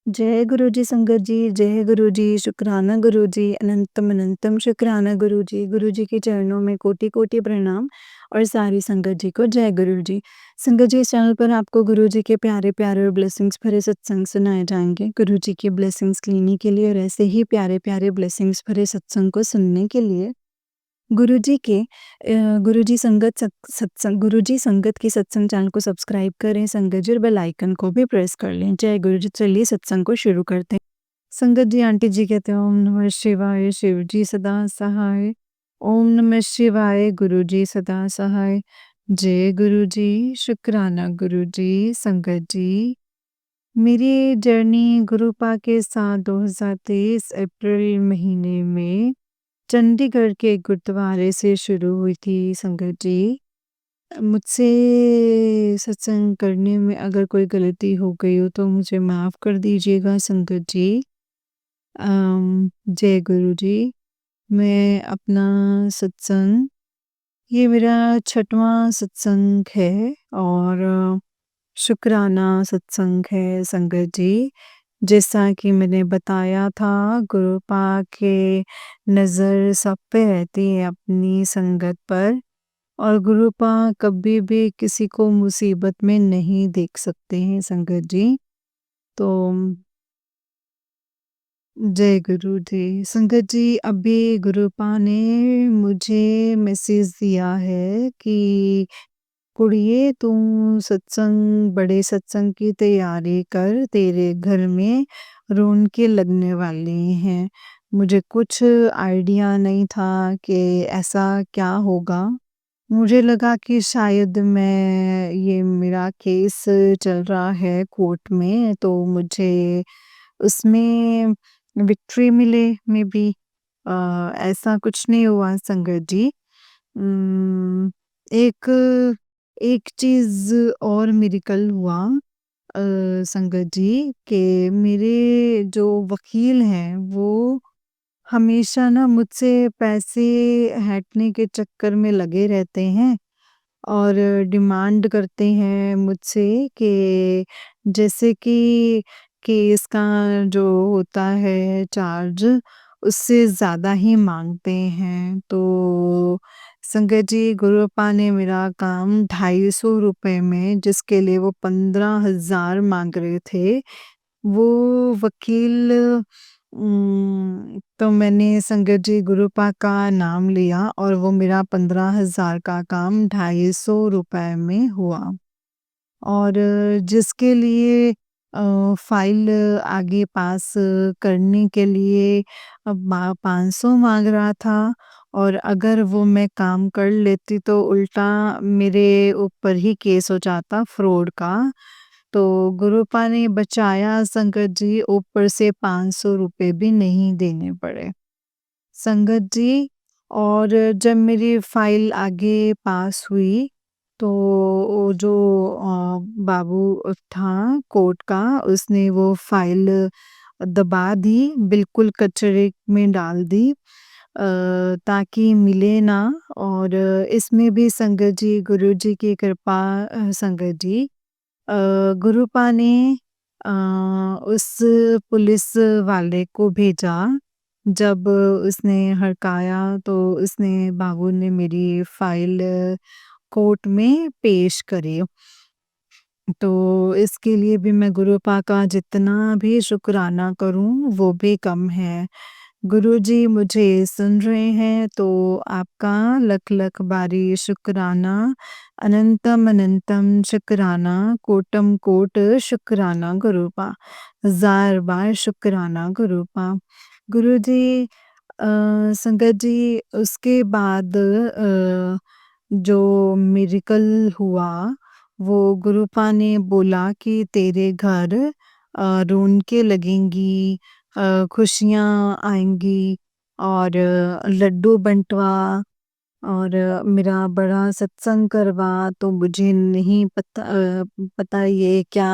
जय गुरु जी संगत जी, जय गुरु जी, शुक्राना गुरु जी, अनंतम अनंतम शुक्राना गुरु जी। गुरु जी के चरणों में कोटि-कोटि प्रणाम और सारी संगत जी को जय गुरु जी। संगत जी, इस चैनल पर आपको गुरु जी के प्यारे-प्यारे और ब्लेसिंग्स भरे सत्संग सुनाए जाएँगे। गुरु जी की ब्लेसिंग्स लेने के लिए और ऐसे ही प्यारे-प्यारे ब्लेसिंग्स भरे सत्संग को सुनने के लिए गुरुजी के गुरुजी संगत सत्संग गुरुजी संगत के सत्संग चैनल को सब्सक्राइब करें संगत जी और बेल आइकन को भी प्रेस कर लें। जय गुरु जी। चलिए सत्संग को शुरू करते हैं। संगत जी, आंटी जी कहते हैं ओम नमः शिवाय, शिव जी सदा सहाय। ओम नमः शिवाय, गुरु जी सदा सहाय। जय गुरु जी, शुक्राना गुरु जी, संगत जी। मेरी जर्नी गुरुपा के साथ 2023 अप्रैल महीने में चंडीगढ़ के एक गुरुद्वारे से शुरू हुई थी संगत जी। मुझसे सत्संग करने में अगर कोई गलती हो गई हो तो मुझे माफ़ कर दीजिएगा संगत जी। जय गुरु जी। मैं अपना सत्संग ये मेरा 6वां सत्संग है और शुक्राना सत्संग है संगत जी। जैसा कि मैंने बताया था गुरुपा के नज़र सब पे रहती है अपनी संगत पर और गुरुपा कभी भी किसी को मुसीबत में नहीं देख सकते हैं संगत जी। तो जय गुरु जी। संगत जी, अभी गुरुपा ने मुझे मैसेज दिया है कि कुड़िए तू बड़े सत्संग की तैयारी कर, तेरे घर में रौनकें लगने वाली हैं। मुझे कुछ आइडिया नहीं था कि ऐसा क्या होगा। मुझे लगा कि शायद ये मेरा केस चल रहा है कोर्ट में तो मुझे उसमें विक्ट्री मिले मे बी। ऐसा कुछ नहीं हुआ संगत जी। एक एक चीज़ और मिरेकल हुआ संगत जी कि मेरे जो वकील हैं वो हमेशा ना मुझसे पैसे हैटने के चक्कर में लगे रहते हैं और डिमांड करते हैं मुझसे कि जैसे कि केस का जो होता है चार्ज उससे ज़्यादा ही माँगते हैं। तो संगत जी, गुरुपा ने मेरा काम ₹250 में जिसके लिए वो 15,000 माँग रहे थे, वो वकील तो मैंने संगत जी गुरुपा का नाम लिया और वो मेरा 15,000 का काम ₹250 में हुआ। और जिसके लिए फ़ाइल आगे पास करने के लिए 500 माँग रहा था और अगर वो मैं काम कर लेती तो उल्टा मेरे ऊपर ही केस हो जाता फ्रॉड का। तो गुरुपा ने बचाया संगत जी, ऊपर से ₹500 भी नहीं देने पड़े। संगत जी, और जब मेरी फ़ाइल आगे पास हुई तो वो जो बाबू था कोर्ट का उसने वो फ़ाइल दबा दी, बिल्कुल कचरे में डाल दी ताकि मिले ना। और इसमें भी संगत जी गुरुजी की कृपा संगत जी। गुरुपा ने अ, उस पुलिस वाले को भेजा जब उसने हड़काया तो उसने बाबू ने मेरी फ़ाइल कोर्ट में पेश करी। तो इसके लिए भी मैं गुरुपा का जितना भी शुक्राना करूँ वो भी कम है। गुरुजी मुझे सुन रहे हैं तो आपका लख-लख बारी शुक्राना, अनंतम अनंतम शुक्राना, कोटम कोट शुक्राना गुरुपा। हज़ार बार शुक्राना गुरुपा। गुरुजी, संगत जी, उसके बाद जो मिरेकल हुआ वो गुरुपा ने बोला कि तेरे घर रौनकें लगेंगी, खुशियाँ आएँगी और लड्डू बँटवा और मेरा बड़ा सत्संग करवा। तो मुझे नहीं पता ये क्या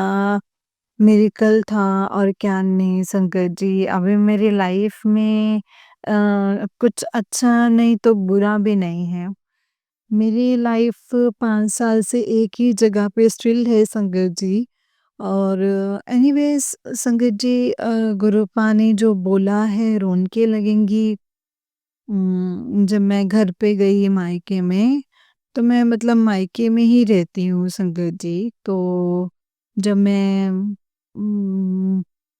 मिरेकल था और क्या नहीं संगत जी। अभी मेरी लाइफ में कुछ अच्छा नहीं तो बुरा भी नहीं है। मेरी लाइफ 5 साल से एक ही जगह पे स्टिल है संगत जी और एनीवेज़ संगत जी गुरुपा ने जो बोला है रौनकें लगेंगी। जब मैं घर पे गई मायके में, तो मैं मतलब मायके में ही रहती हूँ संगत जी। तो जब मैं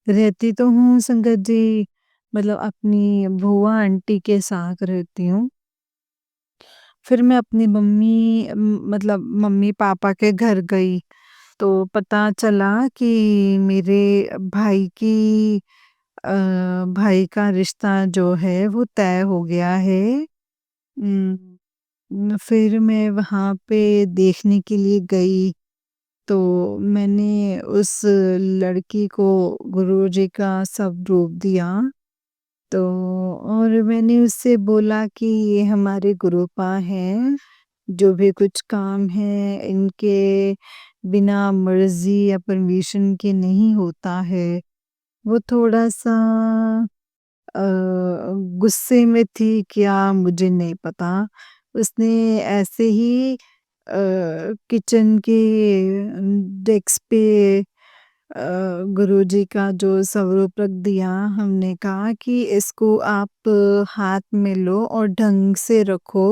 रहती तो हूँ संगत जी, मतलब अपनी बुआ आंटी के साथ रहती हूँ। फिर मैं अपनी मतलब मम्मी-पापा के घर गई, तो पता चला कि मेरे भाई की अ, भाई का रिश्ता जो है वो तय हो गया है। फिर मैं वहाँ पे देखने के लिए गई, तो मैंने उस लड़की को गुरुजी का स्वरूप दिया। तो और मैंने उससे बोला कि ये हमारे गुरुपा हैं, जो भी कुछ काम है इनके बिना मर्ज़ी या परमिशन के नहीं होता है। वो थोड़ा-सा अ, गुस्से में थी क्या मुझे नहीं पता। उसने ऐसे ही किचन के डेस्क पे गुरुजी का जो स्वरूप रख दिया। हमने कहा कि इसको आप हाथ में लो और ढंग से रखो,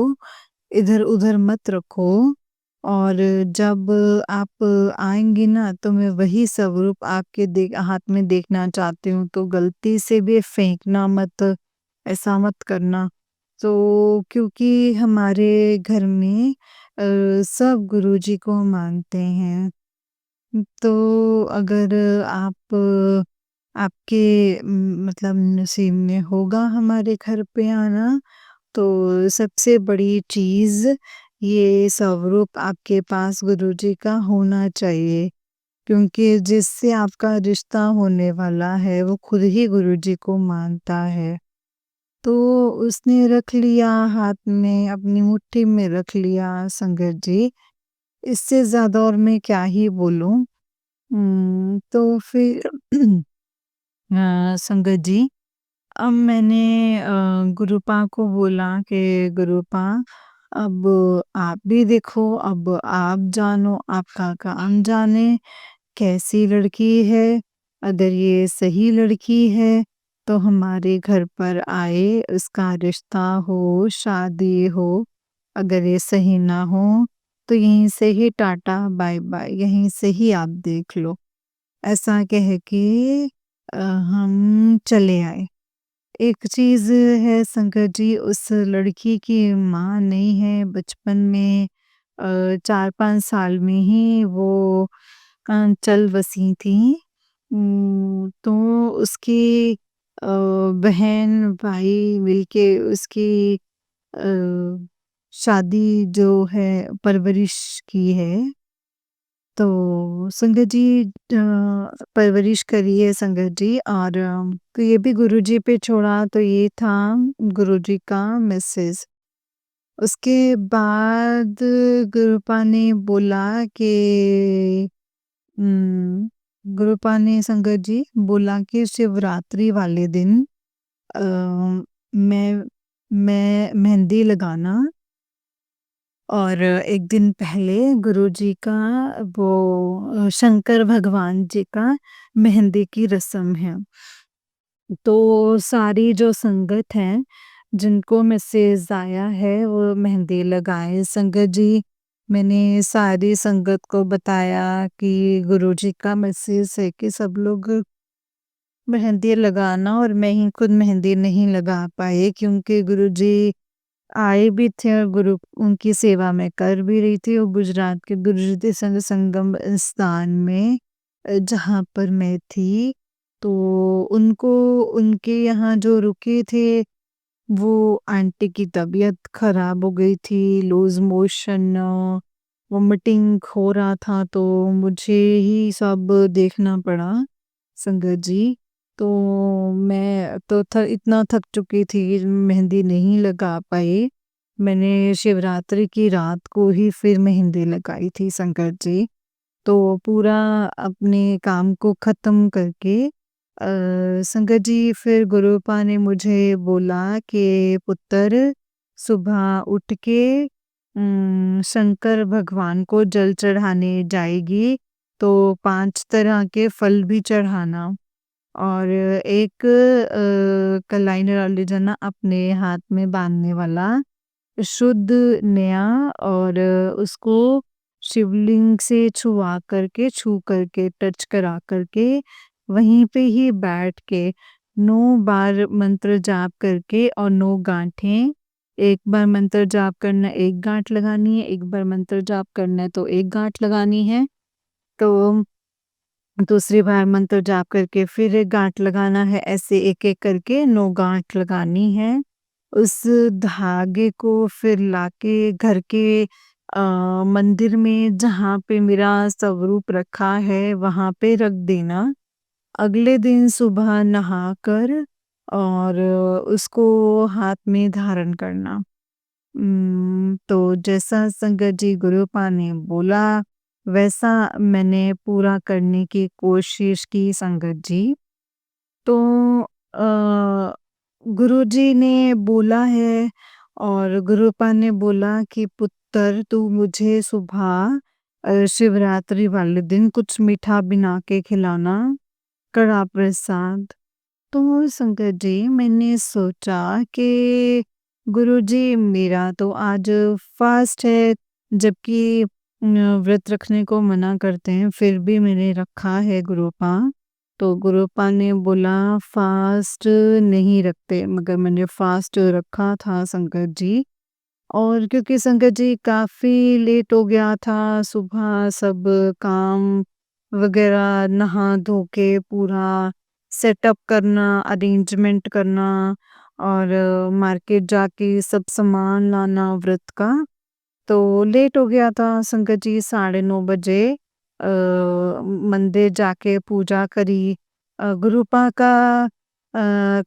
इधर-उधर मत रखो। और जब आप आएँगी ना तो मैं वही स्वरूप आपके हाथ में देखना चाहती हूँ, तो गलती से भी फेंकना मत, ऐसा मत करना। तो क्योंकि हमारे घर में सब गुरुजी को मानते हैं। तो अगर आप आपके मतलब नसीब में होगा हमारे घर पे आना, तो सबसे बड़ी चीज़ ये स्वरूप आपके पास गुरुजी का होना चाहिए। क्योंकि जिससे आपका रिश्ता होने वाला है वो खुद ही गुरुजी को मानता है। तो उसने रख लिया हाथ में, अपनी मुट्ठी में रख लिया संगत जी। इससे ज़्यादा और मैं क्या ही बोलूँ। तो फिर संगत जी, अब मैंने गुरुपा को बोला कि गुरुपा, अब आप भी देखो, अब आप जानो, आपका काम जाने कैसी लड़की है। अगर ये सही लड़की है तो हमारे घर पर आए, उसका रिश्ता हो, शादी हो। अगर ये सही ना हो तो यहीं से ही टाटा बाय-बाय, यहीं से ही आप देख लो। ऐसा कह के हम चले आए। एक चीज़ है संगत जी, उस लड़की की माँ नहीं है, बचपन में 4-5 साल में ही वो चल बसी थी। तो उसकी बहन-भाई मिलके उसकी शादी जो है परवरिश की है। तो संगत जी परवरिश करी है संगत जी, और तो ये भी गुरुजी पे छोड़ा, तो ये था गुरुजी का मैसेज। उसके बाद गुरुपा ने बोला कि उम, गुरुपा ने संगत जी बोला कि शिवरात्रि वाले दिन अ, मैं मेहंदी लगाना, और एक दिन पहले गुरुजी का वो शंकर भगवान जी का मेहंदी की रस्म है। तो सारी जो संगत है, जिनको मैसेज आया है वो मेहंदी लगाएँ संगत जी। मैंने सारी संगत को बताया कि गुरुजी का मैसेज है कि सब लोग मेहंदी लगाना, और मैं ही खुद मेहंदी नहीं लगा पाई क्योंकि गुरुजी आए भी थे और गुरु उनकी सेवा मैं कर भी रही थी, और गुजरात के गुरुजी संग संगम स्थान में जहाँ पर मैं थी, तो उनको उनके यहाँ जो रुके थे, वो आंटी की तबीयत खराब हो गई थी, लूज़ मोशन, वॉमिटिंग हो रहा था, तो मुझे ही सब देखना पड़ा संगत जी। तो मैं तो इतना थक चुकी थी, मेहंदी नहीं लगा पाई। मैंने शिवरात्रि की रात को ही फिर मेहंदी लगाई थी संगत जी। तो पूरा अपने काम को ख़त्म करके संगत जी फिर गुरुपा ने मुझे बोला कि पुत्र, सुबह उठ के शंकर भगवान को जल चढ़ाने जाएगी, तो 5 तरह के फल भी चढ़ाना और एक कलाई डाली जाना अपने हाथ में बाँधने वाला शुद्ध नया और उसको शिवलिंग से छू करके टच करा करके वहीं पे ही बैठ के 9 बार मंत्र जाप करके और 9 गांठें, एक बार मंत्र जाप करना 1 गांठ लगानी है, एक बार मंत्र जाप करना है तो 1 गांठ लगानी है। तो दूसरी बार मंत्र जाप करके फिर 1 गांठ लगाना है, ऐसे एक-एक करके 9 गांठ लगानी है। उस धागे को फिर लाके घर के मंदिर में जहाँ पे मेरा स्वरूप रखा है वहाँ पे रख देना। अगले दिन सुबह नहाकर और उसको हाथ में धारण करना। तो जैसा संगत जी गुरुपा ने बोला वैसा मैंने पूरा करने की कोशिश की संगत जी। तो अ, गुरुजी ने बोला है और गुरुपा ने बोला कि पुत्र तू मुझे सुबह शिवरात्रि वाले दिन कुछ मीठा बना के खिलाना, कड़ा प्रसाद। तो संगत जी मैंने सोचा कि गुरुजी मेरा तो आज फास्ट है जबकि व्रत रखने को मना करते हैं फिर भी मैंने रखा है गुरुपा। तो गुरुपा ने बोला फास्ट नहीं रखते मगर मैंने फास्ट रखा था संगत जी। और क्योंकि संगत जी काफ़ी लेट हो गया था, सुबह सब काम वग़ैरह नहा धो के पूरा सेटअप करना, अरेंजमेंट करना और मार्केट जाके सब सामान लाना व्रत का, तो लेट हो गया था संगत जी 9:30 बजे मंदिर जाके पूजा करी। गुरुपा का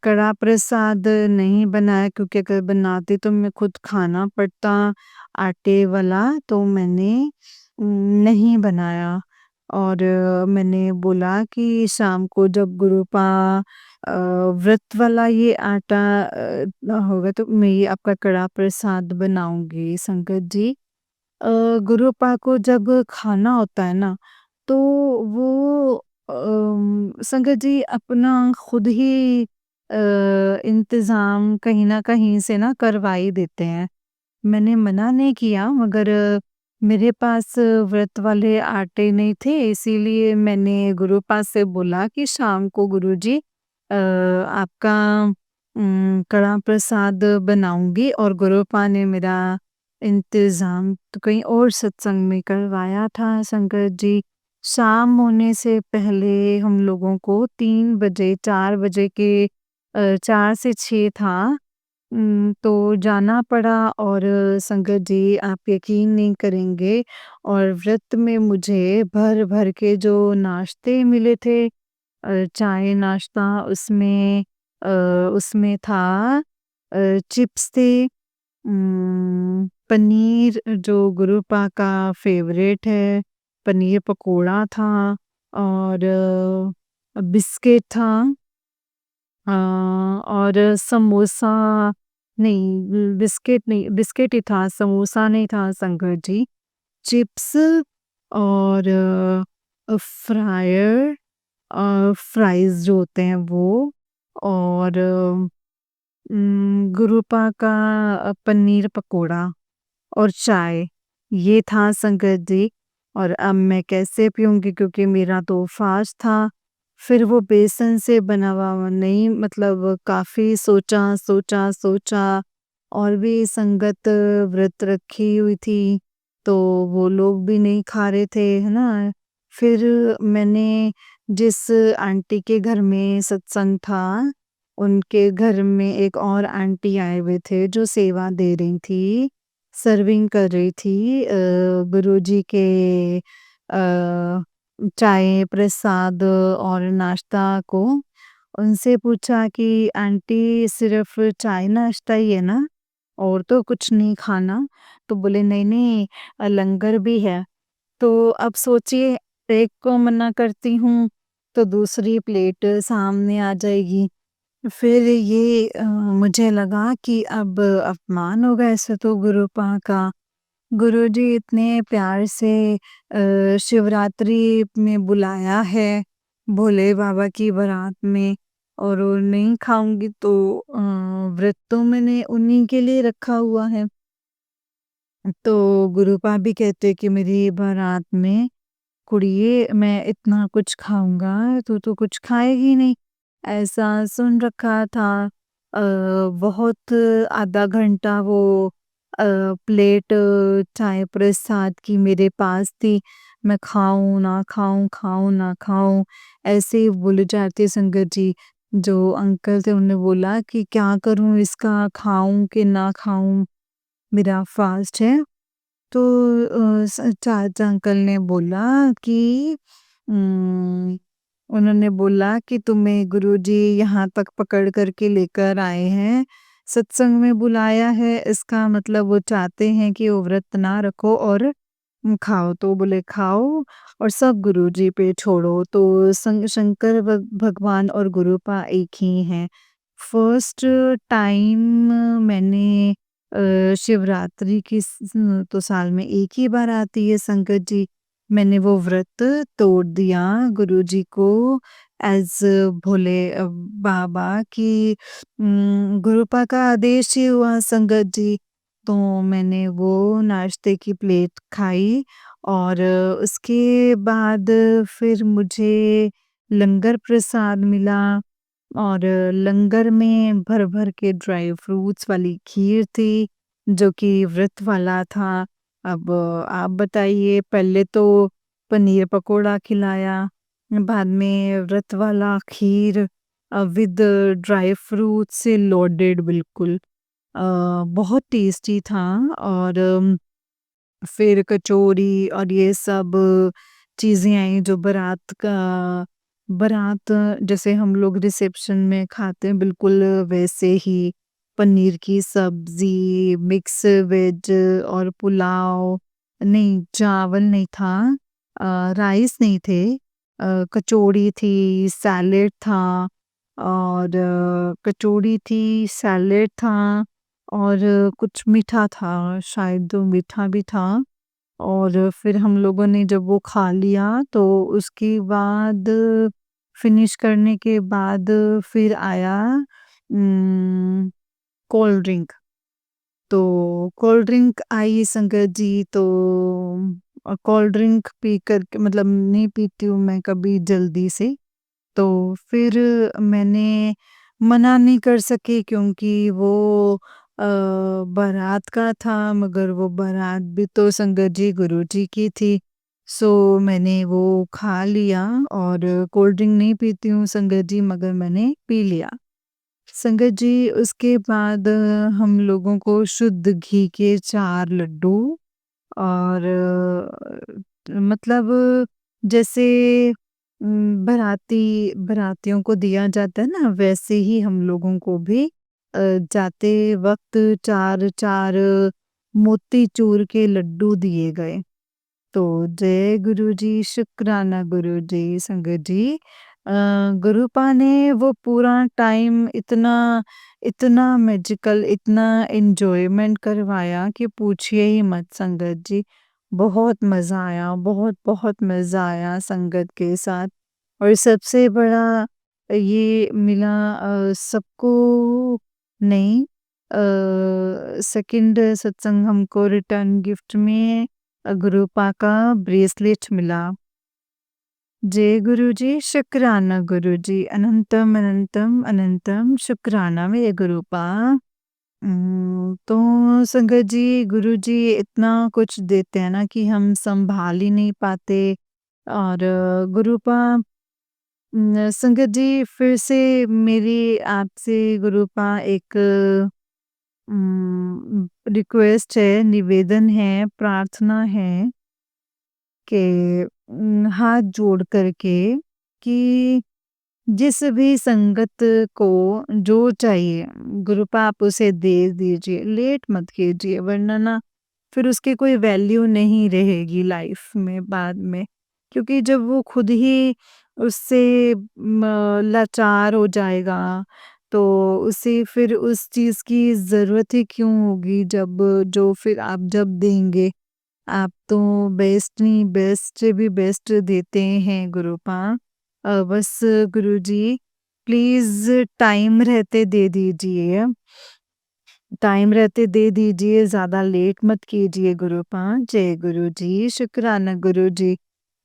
कड़ा प्रसाद नहीं बनाया क्योंकि अगर बनाती तो मैं खुद खाना पड़ता आटे वाला तो मैंने नहीं बनाया। और मैंने बोला कि शाम को जब गुरुपा व्रत वाला ये आटा होगा तो मैं ये आपका कड़ा प्रसाद बनाऊँगी संगत जी। गुरुपा को जब खाना होता है ना, तो वो संगत जी अपना खुद ही इंतज़ाम कहीं न कहीं से ना करवा ही देते हैं। मैंने मना नहीं किया मगर मेरे पास व्रत वाले आटे नहीं थे इसीलिए मैंने गुरुपा से बोला कि शाम को गुरुजी आपका कड़ा प्रसाद बनाऊँगी और गुरुपा ने मेरा इंतज़ाम तो कहीं और सत्संग में करवाया था संगत जी। शाम होने से पहले हम लोगों को 3 बजे 4 बजे के 4 से 6 था तो जाना पड़ा और संगत जी आप यकीन नहीं करेंगे और व्रत में मुझे भर-भर के जो नाश्ते मिले थे चाय नाश्ता उसमें था चिप्स थे पनीर जो गुरुपा का फ़ेवरेट है, पनीर पकोड़ा था और बिस्किट था और समोसा नहीं बिस्किट नहीं बिस्किट ही था, समोसा नहीं था संगत जी। चिप्स और फ्रायर फ्राइज़ जो होते हैं वो और गुरुपा का पनीर पकोड़ा और चाय, ये था संगत जी। और अब मैं कैसे पीऊँगी क्योंकि मेरा तो फ़ास्ट था। फिर वो बेसन से बना हुआ नहीं मतलब काफ़ी सोचा और भी संगत व्रत रखी हुई थी, तो वो लोग भी नहीं खा रहे थे, है ना? फिर मैंने जिस आंटी के घर में सत्संग था, उनके घर में एक और आंटी आए हुए थे जो सेवा दे रही थी, सर्विंग कर रही थी गुरुजी के चाय, प्रसाद और नाश्ता को। उनसे पूछा कि आंटी सिर्फ़ चाय नाश्ता ही है ना? और तो कुछ नहीं खाना? तो बोले नहीं-नहीं लंगर भी है। तो अब सोचिए एक को मना करती हूँ, तो दूसरी प्लेट सामने आ जाएगी। फिर ये मुझे लगा कि अब अपमान होगा ऐसे तो गुरुपा का। गुरुजी इतने प्यार से शिवरात्रि में बुलाया है, भोले बाबा की बारात में और वो नहीं खाऊँगी तो व्रत तो मैंने उन्हीं के लिए रखा हुआ है। तो गुरुपा भी कहते कि मेरी बारात में कुड़िए मैं इतना कुछ खाऊँगा, तू तो कुछ खाएगी नहीं। ऐसा सुन रखा था। बहुत आधा घंटा वो प्लेट चाय प्रसाद की मेरे पास थी। मैं खाऊँ ना खाऊँ, खाऊँ ना खाऊँ, ऐसे ही बोले जाते संगत जी। जो अंकल थे उन्होंने बोला कि क्या करूँ इसका, खाऊँ कि ना खाऊँ? मेरा फास्ट है। तो चाचा अंकल ने बोला कि उम, उन्होंने बोला कि तुम्हें गुरुजी यहाँ तक पकड़ कर के लेकर आए हैं, सत्संग में बुलाया है, इसका मतलब वो चाहते हैं कि वो व्रत ना रखो और खाओ। तो बोले खाओ और सब गुरुजी पे छोड़ो। तो शंकर भगवान और गुरुपा एक ही हैं। फर्स्ट टाइम मैंने शिवरात्रि की तो साल में एक ही बार आती है संगत जी। मैंने वो व्रत तोड़ दिया गुरुजी को एज़ भोले बाबा की गुरुपा का आदेश ही हुआ संगत जी। तो मैंने वो नाश्ते की प्लेट खाई और उसके बाद फिर मुझे लंगर प्रसाद मिला और लंगर में भर-भर के ड्राई फ्रूट्स वाली खीर थी, जो कि व्रत वाला था। अब आप बताइए, पहले तो पनीर पकोड़ा खिलाया, बाद में व्रत वाला खीर विद ड्राई फ्रूट से लोडेड बिल्कुल। बहुत टेस्टी था और फिर कचौरी और ये सब चीज़ें आई जो बारात जैसे हम लोग रिसेप्शन में खाते हैं बिल्कुल वैसे ही पनीर की सब्जी, मिक्स वेज और पुलाव नहीं चावल नहीं था राइस नहीं थे कचौड़ी थी, सैलेड था और कचौड़ी थी, सैलेड था और कुछ मीठा था, शायद मीठा भी था और फिर हम लोगों ने जब वो खा लिया तो उसके बाद फिनिश करने के बाद फिर आया कोल्ड ड्रिंक। तो कोल्ड ड्रिंक आई संगत जी तो कोल्ड ड्रिंक पी कर के मतलब नहीं पीती हूँ मैं कभी जल्दी से। तो फिर मैंने मना नहीं कर सकी क्योंकि वो बारात का था मगर वो बारात भी तो संगत जी गुरुजी की थी। सो मैंने वो खा लिया और कोल्ड ड्रिंक नहीं पीती हूँ संगत जी मगर मैंने पी लिया। संगत जी उसके बाद हम लोगों को शुद्ध घी के 4 लड्डू और मतलब जैसे बारातियों को दिया जाता है ना वैसे ही हम लोगों को भी जाते वक़्त 4-4 मोतीचूर के लड्डू दिए गए। तो जय गुरुजी, शुक्राना गुरुजी, संगत जी। गुरुपा ने वो पूरा टाइम इतना इतना मैजिकल, इतना एन्जॉयमेंट करवाया कि पूछिए ही मत संगत जी। बहुत मज़ा आया, बहुत मज़ा आया संगत के साथ और सबसे बड़ा ये मिला सबको नहीं सेकंड सत्संग हमको रिटर्न गिफ्ट में गुरुपा का ब्रेसलेट मिला। जय गुरुजी, शुक्राना गुरुजी, अनंतम अनंतम अनंतम शुक्राना मेरे गुरुपा। तो संगत जी, गुरुजी इतना कुछ देते हैं ना कि हम सँभाल ही नहीं पाते और गुरुपा संगत जी फिर से मेरी आपसे गुरुपा एक रिक्वेस्ट है, निवेदन है, प्रार्थना है कि हाथ जोड़ कर के कि जिस भी संगत को जो चाहिए गुरुपा आप उसे दे दीजिए, लेट मत कीजिए वरना ना फिर उसकी कोई वैल्यू नहीं रहेगी लाइफ में बाद में। क्योंकि जब वो खुद ही उससे लाचार हो जाएगा, तो उसे फिर उस चीज़ की ज़रूरत ही क्यों होगी जब जो फिर आप जब देंगे। आप तो बेस्ट नहीं बेस्ट से भी बेस्ट देते हैं गुरुपा। बस गुरुजी प्लीज़ टाइम रहते दे दीजिए, ज़्यादा लेट मत कीजिए गुरुपा। जय गुरुजी, शुक्राना गुरुजी।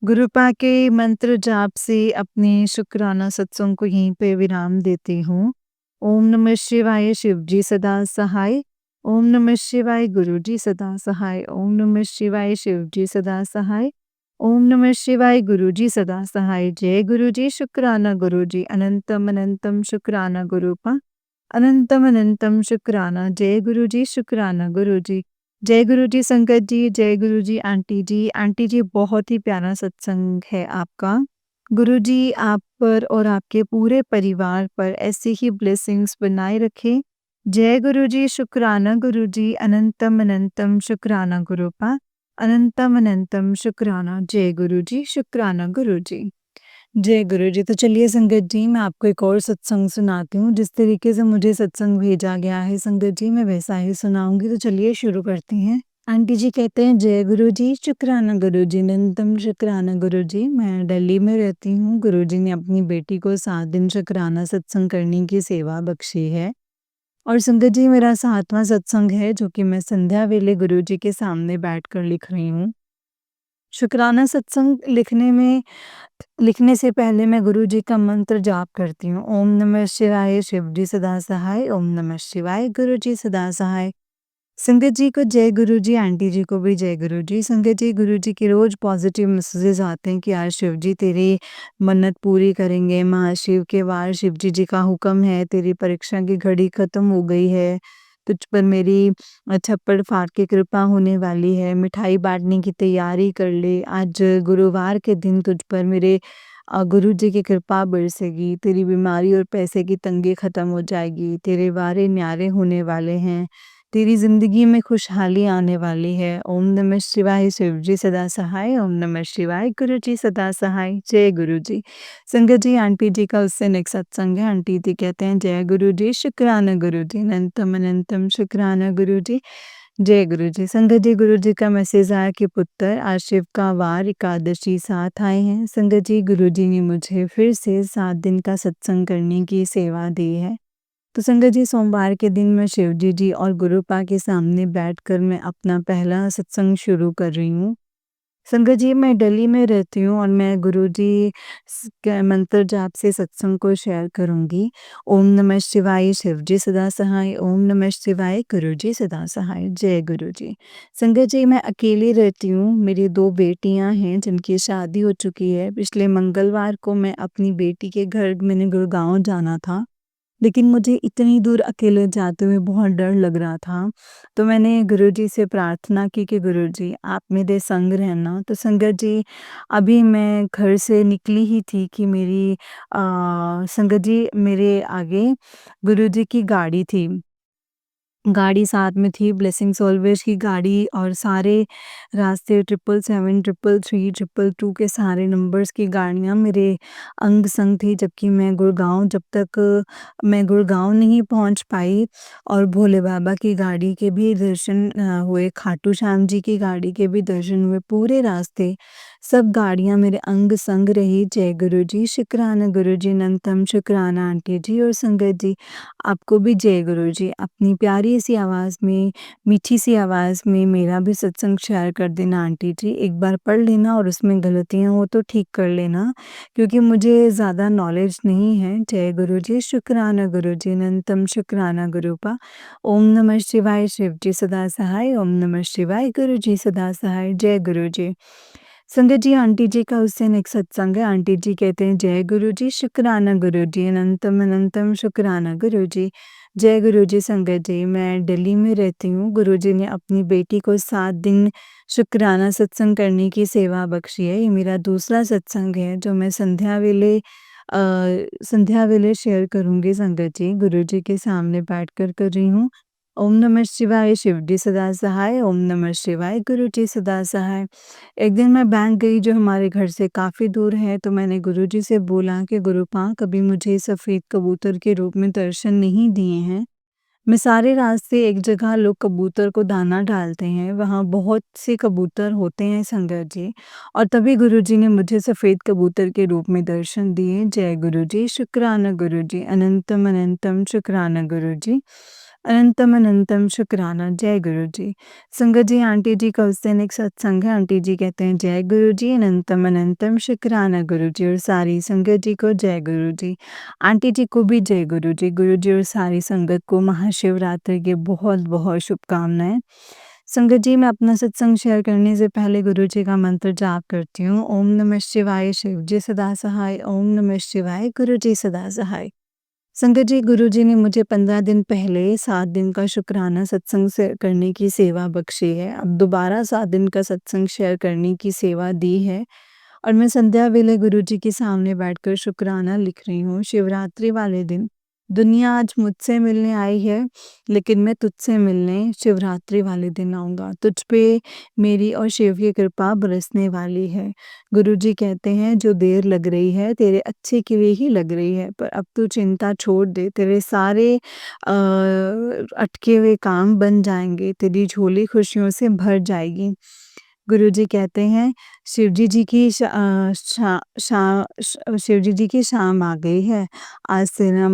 गुरुपा के मंत्र जाप से अपने शुक्राना सत्संग को यहीं पे विराम देती हूँ। ओम नमः शिवाय, शिव जी सदा सहाय। ओम नमः शिवाय, गुरु जी सदा सहाय। ओम नमः शिवाय, शिव जी सदा सहाय। ओम नमः शिवाय, गुरु जी सदा सहाय। जय गुरु जी, शुक्राना गुरु जी। अनंतम अनंतम शुक्राना गुरुपा। अनंतम अनंतम शुक्राना। जय गुरु जी, शुक्राना गुरु जी। जय गुरु जी संगत जी, जय गुरु जी आंटी जी। आंटी जी बहुत ही प्यारा सत्संग है आपका। गुरु जी आप पर और आपके पूरे परिवार पर ऐसी ही ब्लेसिंग्स बनाए रखें। जय गुरु जी, शुक्राना गुरु जी। अनंतम अनंतम शुक्राना गुरुपा। अनंतम अनंतम शुक्राना। जय गुरु जी, शुक्राना गुरु जी। जय गुरु जी। तो चलिए संगत जी, मैं आपको एक और सत्संग सुनाती हूँ। जिस तरीके से मुझे सत्संग भेजा गया है संगत जी, मैं वैसा ही सुनाऊँगी। तो चलिए शुरू करते हैं। आंटी जी कहते हैं, जय गुरु जी, शुक्राना गुरु जी, अनंतम शुक्राना गुरु जी। मैं दिल्ली में रहती हूँ। गुरु जी ने अपनी बेटी को 7 दिन शुक्राना सत्संग करने की सेवा बख्शी है। और संगत जी मेरा 7वां सत्संग है, जो कि मैं संध्या वेले गुरु जी के सामने बैठकर लिख रही हूँ। शुक्राना सत्संग लिखने से पहले मैं गुरु जी का मंत्र जाप करती हूँ। ओम नमः शिवाय, शिव जी सदा सहाय। ओम नमः शिवाय, गुरु जी सदा सहाय। संगत जी को जय गुरु जी, आंटी जी को भी जय गुरु जी। संगत जी गुरु जी के रोज पॉजिटिव मैसेजेस आते हैं कि आज शिव जी तेरी मन्नत पूरी करेंगे। महाशिव के वार शिव जी का हुक्म है, तेरी परीक्षा की घड़ी खत्म हो गई है। तुझ पर मेरी छप्पड़ फाड़ के कृपा होने वाली है। मिठाई बांटने की तैयारी कर ले। आज गुरुवार के दिन तुझ पर मेरे गुरु जी की कृपा बरसेगी। तेरी बीमारी और पैसे की तंगी खत्म हो जाएगी। तेरे वारे न्यारे होने वाले हैं। तेरी ज़िंदगी में खुशहाली आने वाली है। ओम नमः शिवाय, शिव जी सदा सहाय। ओम नमः शिवाय, गुरु जी सदा सहाय। जय गुरु जी। संगत जी आंटी जी का उससे नेक्स्ट सत्संग है। आंटी जी कहते हैं, जय गुरु जी, शुक्राना गुरु जी, अनंतम अनंतम शुक्राना गुरु जी। जय गुरु जी। संगत जी गुरु जी का मैसेज आया कि पुत्र आज शिव का वार एकादशी साथ आए हैं। संगत जी गुरु जी ने मुझे फिर से 7 दिन का सत्संग करने की सेवा दी है। तो संगत जी सोमवार के दिन मैं शिव जी और गुरुपा के सामने बैठकर मैं अपना पहला सत्संग शुरू कर रही हूँ। संगत जी मैं दिल्ली में रहती हूँ और मैं गुरुजी के मंत्र जाप से सत्संग को शेयर करूँगी। ओम नमः शिवाय, शिव जी सदा सहाय। ओम नमः शिवाय, गुरु जी सदा सहाय। जय गुरु जी। संगत जी मैं अकेली रहती हूँ। मेरी 2 बेटियाँ हैं जिनकी शादी हो चुकी है। पिछले मंगलवार को मैं अपनी बेटी के घर मैंने गुड़गाँव जाना था। लेकिन मुझे इतनी दूर अकेले जाते हुए बहुत डर लग रहा था। तो मैंने गुरुजी से प्रार्थना की कि गुरुजी आप मेरे संग रहना। तो संगत जी अभी मैं घर से निकली ही थी कि संगत जी मेरे आगे गुरुजी की गाड़ी थी। गाड़ी साथ में थी, ब्लेसिंग्स ऑलवेज की गाड़ी और सारे रास्ते 777, 333, 222 के सारे नंबर्स की गाड़ियाँ मेरे अंग संग थी। जबकि जब तक मैं गुड़गाँव नहीं पहुँच पाई और भोले बाबा की गाड़ी के भी दर्शन हुए, खाटू श्याम जी की गाड़ी के भी दर्शन हुए। पूरे रास्ते सब गाड़ियाँ मेरे अंग संग रही। जय गुरु जी, शुक्राना गुरु जी, अनंतम शुक्राना आंटी जी और संगत जी। आपको भी जय गुरु जी। अपनी प्यारी सी आवाज़ में, मीठी सी आवाज़ में मेरा भी सत्संग शेयर कर देना आंटी जी। एक बार पढ़ लेना और उसमें गलतियाँ हो तो ठीक कर लेना, क्योंकि मुझे ज़्यादा नॉलेज नहीं है। जय गुरु जी, शुक्राना गुरु जी, अनंतम शुक्राना गुरुपा। ओम नमः शिवाय, शिव जी सदा सहाय। ओम नमः शिवाय, गुरु जी सदा सहाय। जय गुरु जी। संगत जी आंटी जी का उस दिन एक सत्संग है। आंटी जी कहते हैं, जय गुरु जी, शुक्राना गुरु जी, अनंतम अनंतम शुक्राना गुरु जी। जय गुरु जी। संगत जी मैं दिल्ली में रहती हूँ। गुरु जी ने अपनी बेटी को 7 दिन शुक्राना सत्संग करने की सेवा बख्शी है। ये मेरा दूसरा सत्संग है जो मैं संध्या वेले शेयर करूँगी संगत जी। गुरु जी के सामने बैठकर कर रही हूँ। ओम नमः शिवाय, शिव जी सदा सहाय। ओम नमः शिवाय, गुरु जी सदा सहाय। एक दिन मैं बैंक गई जो हमारे घर से काफ़ी दूर है। तो मैंने गुरुजी से बोला कि गुरुपा कभी मुझे सफ़ेद कबूतर के रूप में दर्शन नहीं दिए हैं। मैं सारे रास्ते एक जगह लोग कबूतर को दाना डालते हैं, वहाँ बहुत से कबूतर होते हैं संगत जी। और तभी गुरुजी ने मुझे सफ़ेद कबूतर के रूप में दर्शन दिए। जय गुरुजी, शुक्राना गुरुजी, अनंतम अनंतम शुक्राना गुरुजी, अनंतम अनंतम शुक्राना। जय गुरुजी। संगत जी, आंटी जी का उस दिन एक सत्संग है। आंटी जी कहते हैं जय गुरुजी, अनंतम अनंतम शुक्राना गुरुजी, और सारी संगत जी को जय गुरुजी। आंटी जी को भी जय गुरुजी। गुरुजी और सारी संगत को महाशिवरात्रि की बहुत-बहुत शुभकामनाएँ। संगत जी, मैं अपना सत्संग शेयर करने से पहले गुरुजी का मंत्र जाप करती हूँ। ओम नमः शिवाय, शिव जी सदा सहाय। ओम नमः शिवाय, गुरुजी सदा सहाय। संगत जी, गुरुजी ने मुझे 15 दिन पहले 7 दिन का शुक्राना सत्संग शेयर करने की सेवा बख्शी है। अब दोबारा 7 दिन का सत्संग शेयर करने की सेवा दी है। और मैं संध्या वेले गुरुजी के सामने बैठकर शुक्राना लिख रही हूँ। शिवरात्रि वाले दिन दुनिया आज मुझसे मिलने आई है, लेकिन मैं तुझसे मिलने शिवरात्रि वाले दिन आऊँगा। तुझ पे मेरी और शिव की कृपा बरसने वाली है। गुरुजी कहते हैं जो देर लग रही है तेरे अच्छे के लिए ही लग रही है, पर अब तू चिंता छोड़ दे, तेरे सारे अटके हुए काम बन जाएँगे, तेरी झोली खुशियों से भर जाएगी। गुरुजी कहते हैं शिवजी जी की शिवजी जी की शाम आ गई है। आज तेरा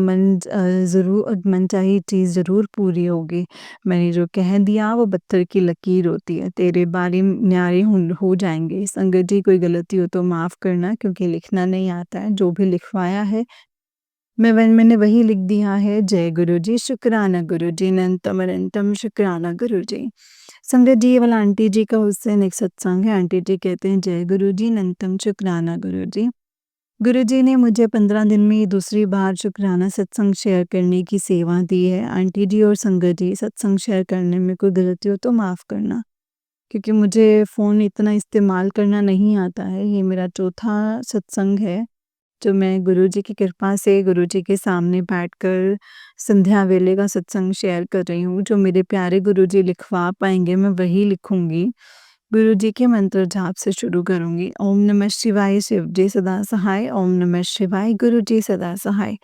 ज़रूर मनचाही चीज़ ज़रूर पूरी होगी। मैंने जो कह दिया वो पत्थर की लकीर होती है, तेरे बारी न्यारे हो जाएँगे। संगत जी, कोई गलती हो तो माफ़ करना, क्योंकि लिखना नहीं आता है। जो भी लिखवाया है मैंने वही लिख दिया है। जय गुरुजी, शुक्राना गुरुजी, अनंतम अनंतम शुक्राना गुरुजी। संगत जी, ये वाला आंटी जी का उस दिन एक सत्संग है। आंटी जी कहते हैं जय गुरुजी, अनंतम शुक्राना गुरुजी। गुरुजी ने मुझे 15 दिन में ये दूसरी बार शुक्राना सत्संग शेयर करने की सेवा दी है। आंटी जी और संगत जी, सत्संग शेयर करने में कोई गलती हो तो माफ़ करना, क्योंकि मुझे फ़ोन इतना इस्तेमाल करना नहीं आता है। ये मेरा चौथा सत्संग है जो मैं गुरुजी की कृपा से गुरुजी के सामने बैठकर संध्या वेले का सत्संग शेयर कर रही हूँ। जो मेरे प्यारे गुरुजी लिखवा पाएँगे मैं वही लिखूँगी। गुरुजी के मंत्र जाप से शुरू करूँगी। ओम नमः शिवाय, शिव जी सदा सहाय। ओम नमः शिवाय, गुरुजी सदा सहाय।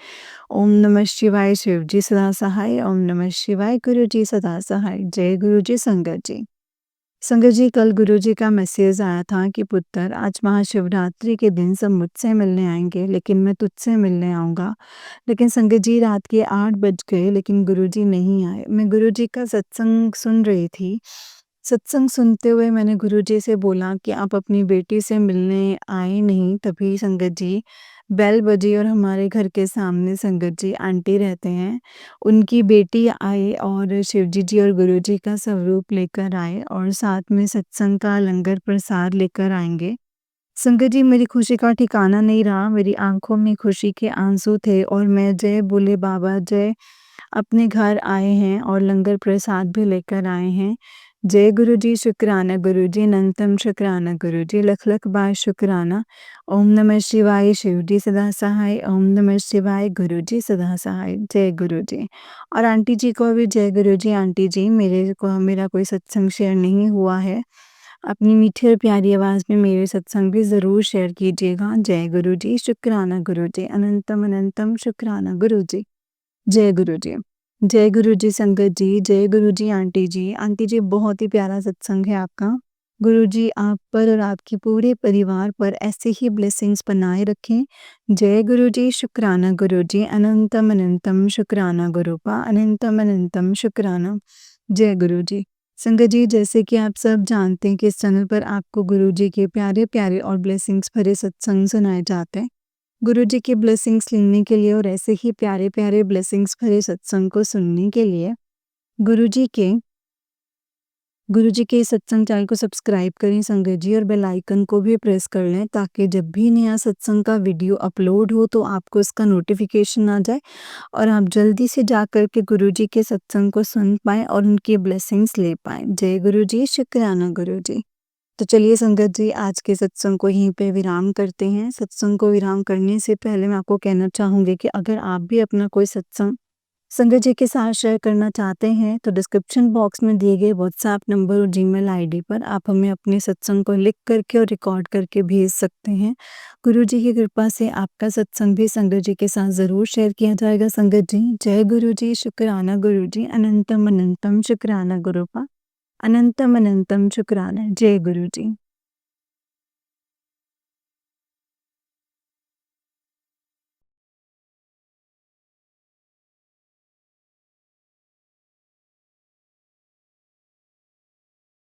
ओम नमः शिवाय, शिव जी सदा सहाय। ओम नमः शिवाय, गुरुजी सदा सहाय। जय गुरुजी। संगत जी, संगत जी, कल गुरुजी का मैसेज आया था कि पुत्र, आज महाशिवरात्रि के दिन सब मुझसे मिलने आएंगे, लेकिन मैं तुझसे मिलने आऊँगा। लेकिन संगत जी, रात के 8 बज गए लेकिन गुरुजी नहीं आए। मैं गुरुजी का सत्संग सुन रही थी। सत्संग सुनते हुए मैंने गुरुजी से बोला कि आप अपनी बेटी से मिलने आए नहीं। तभी संगत जी बेल बजी और हमारे घर के सामने संगत जी आंटी रहते हैं। उनकी बेटी आई और शिवजी जी और गुरुजी का स्वरूप लेकर आए और साथ में सत्संग का लंगर प्रसाद लेकर आएँगे। संगत जी, मेरी खुशी का ठिकाना नहीं रहा। मेरी आँखों में खुशी के आँसू थे और मैं जय बोले बाबा जय अपने घर आए हैं और लंगर प्रसाद भी लेकर आए हैं। जय गुरुजी, शुक्राना गुरुजी, अनंतम शुक्राना गुरुजी, लख लख बार शुक्राना। ओम नमः शिवाय, शिव जी सदा सहाय। ओम नमः शिवाय, गुरुजी सदा सहाय। जय गुरुजी। और आंटी जी को भी जय गुरुजी। आंटी जी, मेरा कोई सत्संग शेयर नहीं हुआ है। अपनी मीठी और प्यारी आवाज़ में मेरे सत्संग भी ज़रूर शेयर कीजिएगा। जय गुरुजी, शुक्राना गुरुजी, अनंतम अनंतम शुक्राना गुरुजी। जय गुरुजी। जय गुरुजी संगत जी, जय गुरुजी आंटी जी। आंटी जी, बहुत ही प्यारा सत्संग है आपका। गुरुजी आप पर और आपके पूरे परिवार पर ऐसे ही ब्लेसिंग्स बनाए रखें। जय गुरुजी, शुक्राना गुरुजी, अनंतम अनंतम शुक्राना गुरुपा, अनंतम अनंतम शुक्राना। जय गुरुजी। संगत जी, जैसे कि आप सब जानते हैं कि इस चैनल पर आपको गुरुजी के प्यारे-प्यारे और ब्लेसिंग्स भरे सत्संग सुनाए जाते हैं। गुरुजी की ब्लेसिंग्स लेने के लिए और ऐसे ही प्यारे-प्यारे ब्लेसिंग्स भरे सत्संग को सुनने के लिए गुरुजी के गुरुजी के सत्संग चैनल को सब्सक्राइब करें संगत जी, और बेल आइकन को भी प्रेस कर लें, ताकि जब भी नया सत्संग का वीडियो अपलोड हो तो आपको इसका नोटिफिकेशन आ जाए और आप जल्दी से जा कर के गुरुजी के सत्संग को सुन पाएँ और उनकी ब्लेसिंग्स ले पाएँ। जय गुरुजी, शुक्राना गुरुजी। तो चलिए संगत जी, आज के सत्संग को यहीं पे विराम करते हैं। सत्संग को विराम करने से पहले मैं आपको कहना चाहूँगी कि अगर आप भी अपना कोई सत्संग संगत जी के साथ शेयर करना चाहते हैं तो डिस्क्रिप्शन बॉक्स में दिए गए व्हाट्सएप नंबर और जीमेल आईडी पर आप हमें अपने सत्संग को लिख करके और रिकॉर्ड करके भेज सकते हैं। गुरु जी की कृपा से आपका सत्संग भी संगत जी के साथ ज़रूर शेयर किया जाएगा संगत जी। जय गुरु जी, शुक्राना गुरु जी, अनंतम अनंतम शुक्राना गुरुपा, अनंतम अनंतम शुक्राना। जय गुरु जी।